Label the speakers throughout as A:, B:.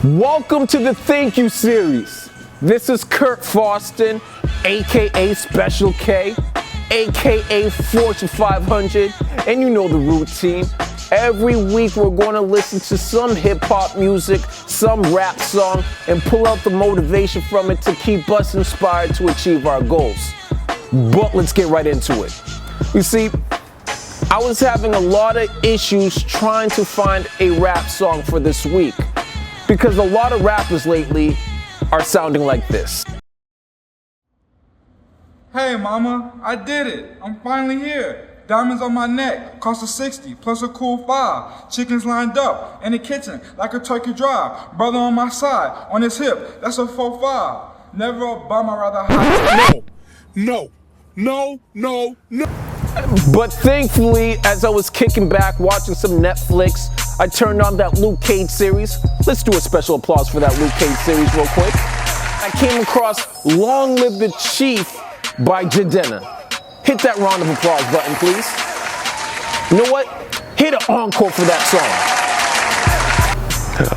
A: Welcome to the Thank You series. This is Kurt Faustin, aka Special K, aka Fortune 500, and you know the routine. Every week we're going to listen to some hip-hop music, some rap song, and pull out the motivation from it to keep us inspired to achieve our goals. But let's get right into it. You see, I was having a lot of issues trying to find a rap song for this week because a lot of rappers lately are sounding like this.
B: Hey mama, I did it. I'm finally here. Diamonds on my neck, cost a 60, plus a cool 5. Chickens lined up in the kitchen like a turkey drive. Brother on my side, on his hip, that's a 4-5. Never a bum, I'd rather hide.
C: No.
A: But thankfully, as I was kicking back, watching some Netflix, I turned on that Luke Cage series. Let's do a special applause for that Luke Cage series real quick. I came across Long Live the Chief by Jadena. Hit that round of applause button, please. You know what? Hit an encore for that song.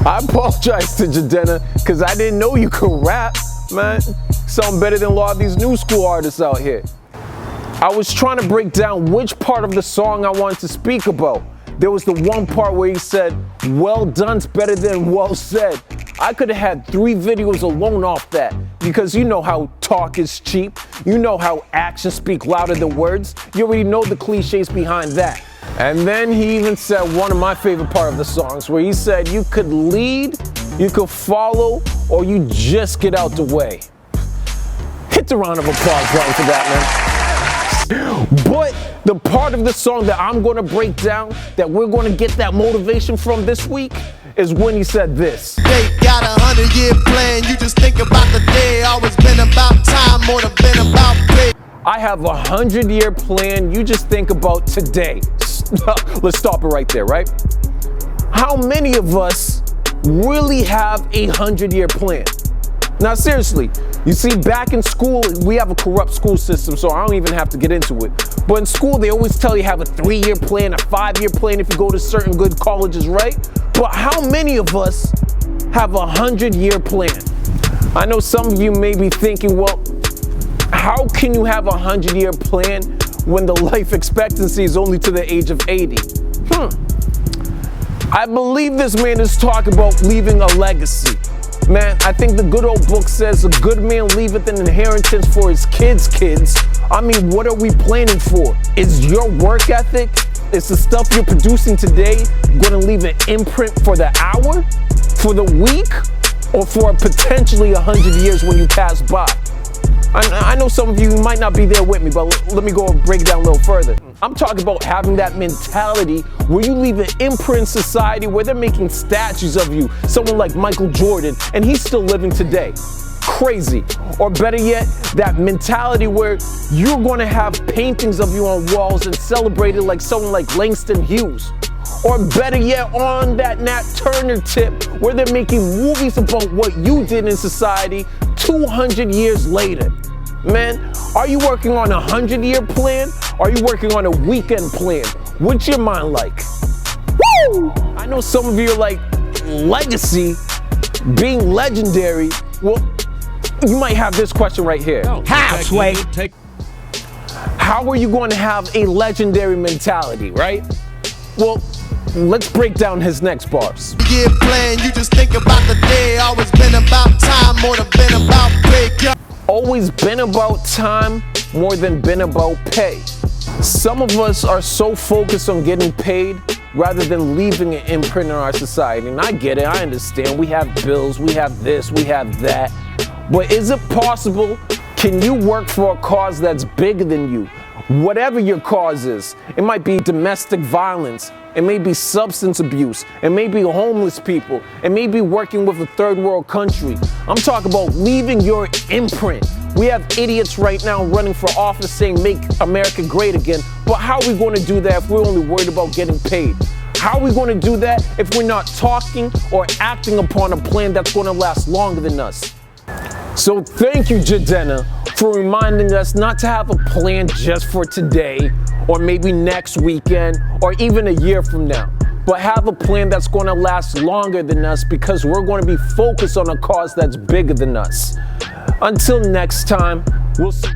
A: I apologize to Jadena, because I didn't know you could rap, man. Sound better than a lot of these new school artists out here. I was trying to break down which part of the song I wanted to speak about. There was the one part where he said, well done's better than well said. I could have had 3 videos alone off that, because you know how talk is cheap. You know how actions speak louder than words. You already know the cliches behind that. And then he even said one of my favorite part of the songs, where he said you could lead, you could follow, or you just get out the way. Hit the round of applause button for that, man. But the part of the song that I'm going to break down, that we're going to get that motivation from this week, is when he said this.
D: They got 100-year plan, you just think about the day. Always been about time, more than been about pay.
A: I have a 100-year plan, you just think about today. Let's stop it right there, right? How many of us really have a 100-year plan? Now seriously, you see, back in school, we have a corrupt school system, so I don't even have to get into it. But in school, they always tell you have a 3-year plan, a 5-year plan if you go to certain good colleges, right? But how many of us have a 100-year plan? I know some of you may be thinking, well, how can you have a 100-year plan when the life expectancy is only to the age of 80? I believe this man is talking about leaving a legacy. Man, I think the good old book says a good man leaveth an inheritance for his kids' kids. I mean, what are we planning for? Is your work ethic, is the stuff you're producing today going to leave an imprint for the hour, for the week, or for potentially 100 years when you pass by? I know some of you might not be there with me, but let me go and break it down a little further. I'm talking about having that mentality where you leave an imprint in society where they're making statues of you. Someone like Michael Jordan, and he's still living today. Crazy. Or better yet, that mentality where you're going to have paintings of you on walls and celebrated like someone like Langston Hughes. Or better yet, on that Nat Turner tip, where they're making movies about what you did in society 200 years later. Man, are you working on a 100-year plan? Or are you working on a weekend plan? What's your mind like? Woo! I know some of you are like, legacy, being legendary. Well, you might have this question right here.
C: How, Sway?
A: How are you going to have a legendary mentality, right? Well, let's break down his next bars.
D: Yeah, plan, you just think about the day. Always been about time, more than been about pay.
A: Always been about time, more than been about pay. Some of us are so focused on getting paid rather than leaving an imprint in our society. And I get it, I understand. We have bills, we have this, we have that. But is it possible? Can you work for a cause that's bigger than you? Whatever your cause is, it might be domestic violence, it may be substance abuse, it may be homeless people, it may be working with a third world country. I'm talking about leaving your imprint. We have idiots right now running for office saying make America great again, but how are we going to do that if we're only worried about getting paid? How are we going to do that if we're not talking or acting upon a plan that's going to last longer than us? So thank you, Jadena, for reminding us not to have a plan just for today, or maybe next weekend, or even a year from now. but have a plan that's going to last longer than us, because we're going to be focused on a cause that's bigger than us. Until next time, we'll see.